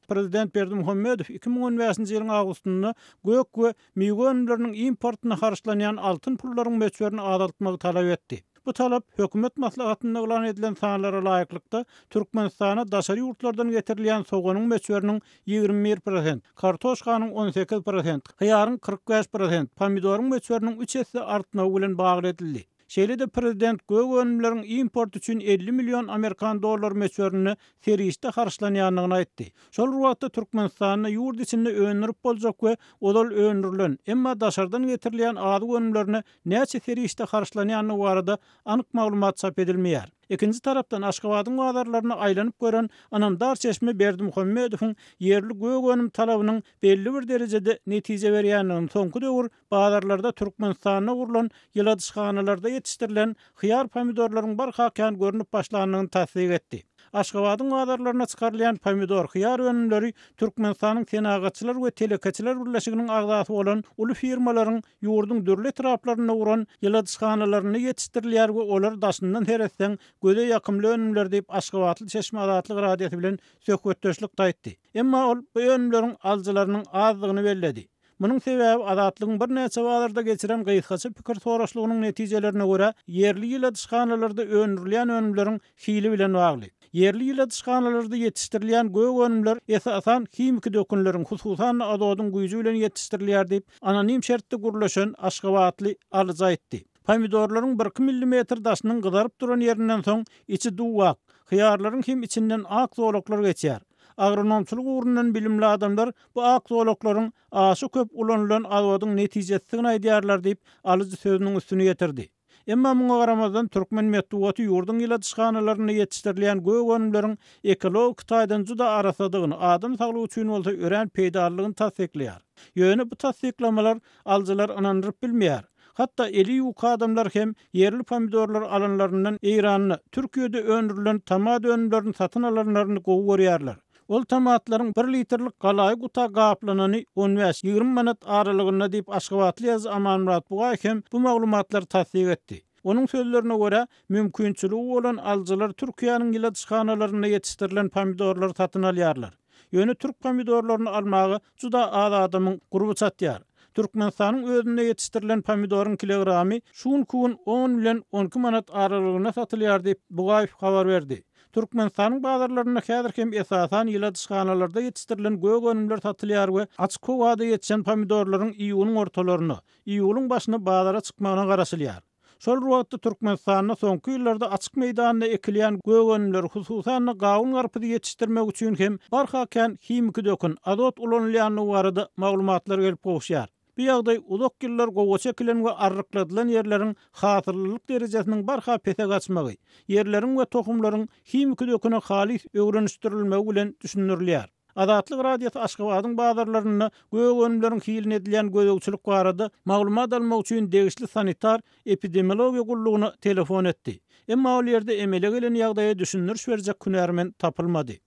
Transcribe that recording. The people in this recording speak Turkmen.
Prezident Berdimuhammedow 2015-nji ýylyň agustynda gök we meýwe önümleriniň importyna harçlanýan altyn pullaryň möçberini azaltmagy talap etdi. Bu talap hökümet maslahatynda elan edilen sanalara laýyklykda Türkmenistana daşary ýurtlardan getirilýän sowganyň möçberiniň 21%, kartoşkanyň 18%, hyýaryň 45%, pomidoryň möçberiniň 3 hesse artmagy bilen bagly edildi. Şeýle de prezident gök önümleriň import üçin 50 milyon Amerikan dollar möçberini serişde harçlanýanlygyny aýtdy. Şol wagtda Türkmenistanyň ýurt içinde öňürip boljak we odal öňürilen, emma daşardan getirilýän ady önümlerini näçe serişde harçlanýanlygy barada anyk maglumat çap edilmeýär. Ikinji tarapdan Aşgabatyň badarlaryna aýlanyp gören Anamdar çeşme Berdimuhammedowyň yerli gök önüm talabynyň belli bir derejede netije berýänligini soňky döwür badarlarda Türkmenistana gurulan ýyladyşkanalarda ýetişdirilen hyýar pomidorlaryň barhakän görünip başlanýanyny tasdik etdi. Aşgabatyň badarlaryna çykarylýan pomidor, hyýar önümleri Türkmenistanyň tenagatçylar we telekeçiler birleşiginiň agdasy bolan uly firmalaryň ýurduň dürli etraplaryna uran ýyladyşkanalaryna ýetişdirilýär we olar daşyndan heretseň göze ýakymly önümler diýip Aşgabatly Çeşme adatlyk radiosy bilen söhbetdeşlik taýtdy. Emma ol bu önümleriň aljylarynyň azlygyny belledi. Munyň sebäbi adatlygyň bir näçe wagtlarda geçiren gysgaça pikir soraşlygynyň netijelerine görä yerli ýyladyşkanalarda öňürilýän önümleriň hili bilen bagly. Yerli ýyladyşkanalarda ýetişdirilýän gök önümler esasan kimik dökünleriň hususan adodyň güýji bilen ýetişdirilýär diýip anonim şertde gurulşan Aşgabatly alyjy aýtdy. Pomidorlaryň 1 mm daşynyň gyzaryp duran ýerinden soň içi duwak, hyýarlaryň hem içinden ak zolaklar geçýär. Agronomçylyk urundan bilimli adamlar bu ak zolaklaryň aşy köp ulanylan adodyň netijesini aýdýarlar diýip alyjy sözüniň üstüne getirdi. Emma muňa garamazdan türkmen medeniýeti ýurduň ýyladyşkanalarına ýetişdirilýän gök önümleriň ekologik taýdan juda arasadygyny, adam saglygy üçin bolsa ören peýdalygyny tasdiklýar. Ýöne bu tasdiklamalar aljylar anandyryp bilmeýär. Hatta eli ýuka adamlar hem yerli pomidorlar alanlaryndan Eýranyna, Türkiýede öňürilen tamat önümlerini satyn alanlaryny gowy görýärler. Ol tamatlaryň 1 litrlik galaý guta gaplanany 15-20 manat aralygyna diýip Aşgabatly ýazy Amanmurat Bugay hem bu maglumatlar tasdik etdi. Onun sözlerine göre mümkinçiligi bolan aljylar Türkiýanyň ýyladyşkanalarına ýetişdirilen pomidorlary satyn alýarlar. Ýöne türk pomidorlaryny almagy juda az adamyň guruby çatýar. Türkmenistanyň özünde ýetişdirilen pomidoryň kilogramy şuň kun 10 bilen 12 manat aralygyna satylýar diýip Bugaýew habar berdi. Türkmenistanyň bazarlaryna häzir hem esasan ýyladyşkanalarda ýetişdirilen gök önümler satylýar we açyk howada ýetişen pomidorlaryň iýulyň ortalaryna, iýulyň başyna bazara çykmagyna garaşylýar. Şol wagtda Türkmenistanyň soňky ýyllarda açyk meýdanyna ekilýän gök önümleri hususan gawun garpy ýetişdirmek üçin hem barhakän kimik dökün, azot ulanylýanlygy barada maglumatlar gelip gowşýar. Bu ýagdaý uzak ýyllar gowaça ekilen we arrykladylan ýerleriň hatyrlylyk derejesiniň barha pese gaçmagy, ýerleriň we tohumlaryň kimik döküne halis öwrenişdirilmegi bilen düşünülýär. Adatlyk radiosu Aşgabatyň bazarlaryna gök önümleriň hilin edilýän gözegçilik barada maglumat almak üçin degişli sanitar epidemiologiýa gullugyna telefon etdi. Emma ol ýerde emele gelen ýagdaýa düşünürüş berjek günärmen tapylmady.